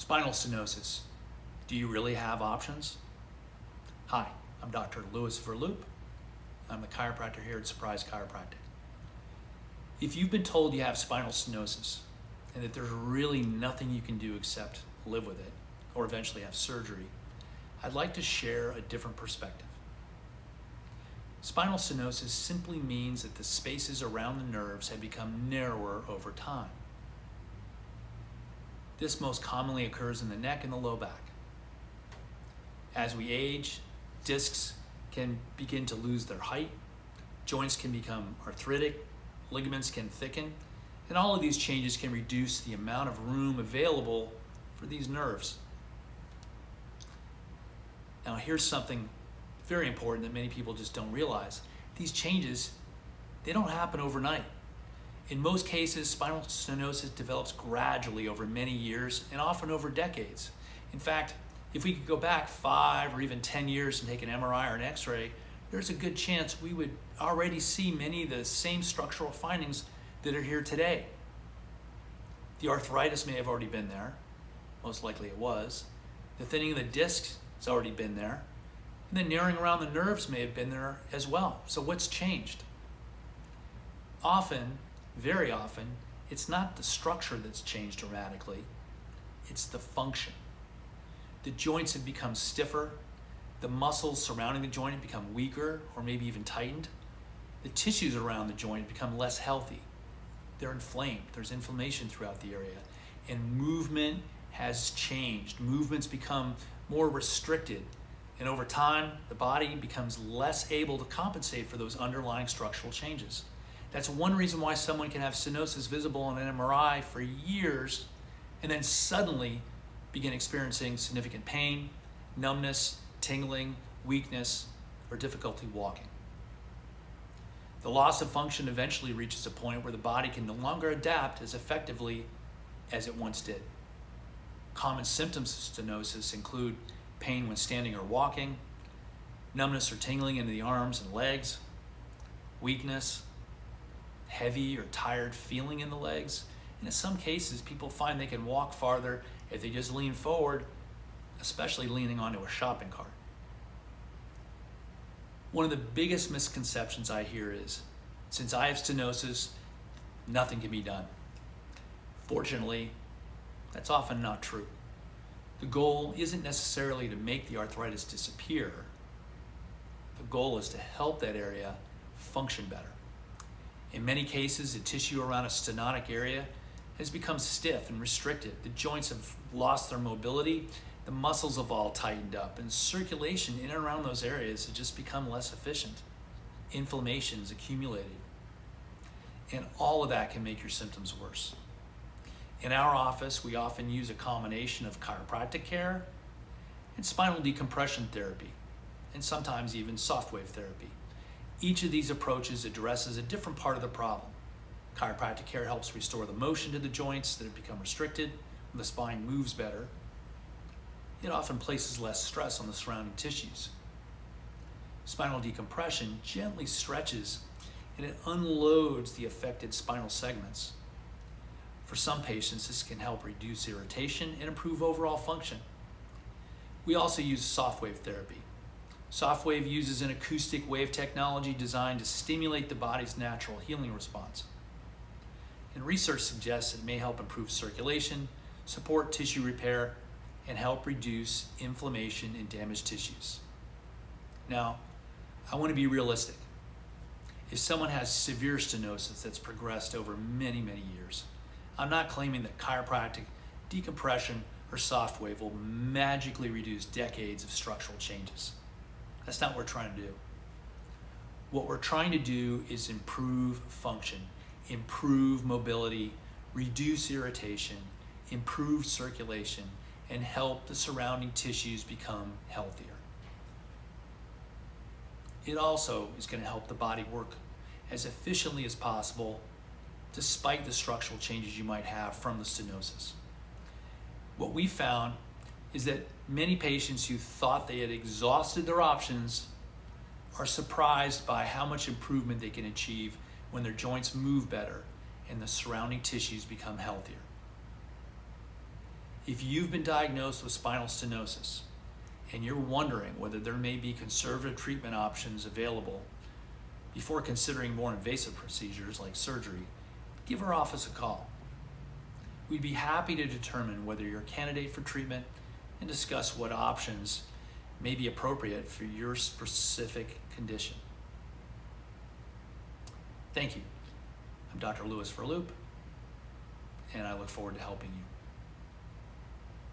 Spinal stenosis. Do you really have options? Hi, I'm Dr. Louis Verloop. I'm the chiropractor here at Surprise Chiropractic. If you've been told you have spinal stenosis and that there's really nothing you can do except live with it or eventually have surgery, I'd like to share a different perspective. Spinal stenosis simply means that the spaces around the nerves have become narrower over time. This most commonly occurs in the neck and the low back. As we age, discs can begin to lose their height, joints can become arthritic, ligaments can thicken, and all of these changes can reduce the amount of room available for these nerves. Now here's something very important that many people just don't realize. These changes, they don't happen overnight. In most cases, spinal stenosis develops gradually over many years and often over decades. In fact, if we could go back 5 or even 10 years and take an MRI or an X-ray, there's a good chance we would already see many of the same structural findings that are here today. The arthritis may have already been there, most likely it was. The thinning of the discs has already been there. And the narrowing around the nerves may have been there as well. So what's changed? Often, very often, it's not the structure that's changed dramatically, it's the function. The joints have become stiffer, the muscles surrounding the joint have become weaker or maybe even tightened. The tissues around the joint have become less healthy. They're inflamed, there's inflammation throughout the area, and movement has changed. Movement's become more restricted, and over time, the body becomes less able to compensate for those underlying structural changes. That's one reason why someone can have stenosis visible on an MRI for years and then suddenly begin experiencing significant pain, numbness, tingling, weakness, or difficulty walking. The loss of function eventually reaches a point where the body can no longer adapt as effectively as it once did. Common symptoms of stenosis include pain when standing or walking, numbness or tingling in the arms and legs, weakness, heavy or tired feeling in the legs, and in some cases people find they can walk farther if they just lean forward, especially leaning onto a shopping cart. One of the biggest misconceptions I hear is, since I have stenosis, nothing can be done. Fortunately, that's often not true. The goal isn't necessarily to make the arthritis disappear. The goal is to help that area function better. In many cases, the tissue around a stenotic area has become stiff and restricted. The joints have lost their mobility, the muscles have all tightened up, and circulation in and around those areas has just become less efficient. Inflammation is accumulated. And all of that can make your symptoms worse. In our office, we often use a combination of chiropractic care and spinal decompression therapy, and sometimes even soft wave therapy. Each of these approaches addresses a different part of the problem. Chiropractic care helps restore the motion to the joints that have become restricted when the spine moves better. It often places less stress on the surrounding tissues. Spinal decompression gently stretches and it unloads the affected spinal segments. For some patients, this can help reduce irritation and improve overall function. We also use soft wave therapy. Soft wave uses an acoustic wave technology designed to stimulate the body's natural healing response. And research suggests it may help improve circulation, support tissue repair, and help reduce inflammation in damaged tissues. Now, I want to be realistic. If someone has severe stenosis that's progressed over many, many years, I'm not claiming that chiropractic, decompression, or soft wave will magically reduce decades of structural changes. That's not what we're trying to do. What we're trying to do is improve function, improve mobility, reduce irritation, improve circulation, and help the surrounding tissues become healthier. It also is going to help the body work as efficiently as possible despite the structural changes you might have from the stenosis. What we found is that many patients who thought they had exhausted their options are surprised by how much improvement they can achieve when their joints move better and the surrounding tissues become healthier. If you've been diagnosed with spinal stenosis and you're wondering whether there may be conservative treatment options available before considering more invasive procedures like surgery, give our office a call. We'd be happy to determine whether you're a candidate for treatment and discuss what options may be appropriate for your specific condition. Thank you. I'm Dr. Louis Verloop, and I look forward to helping you.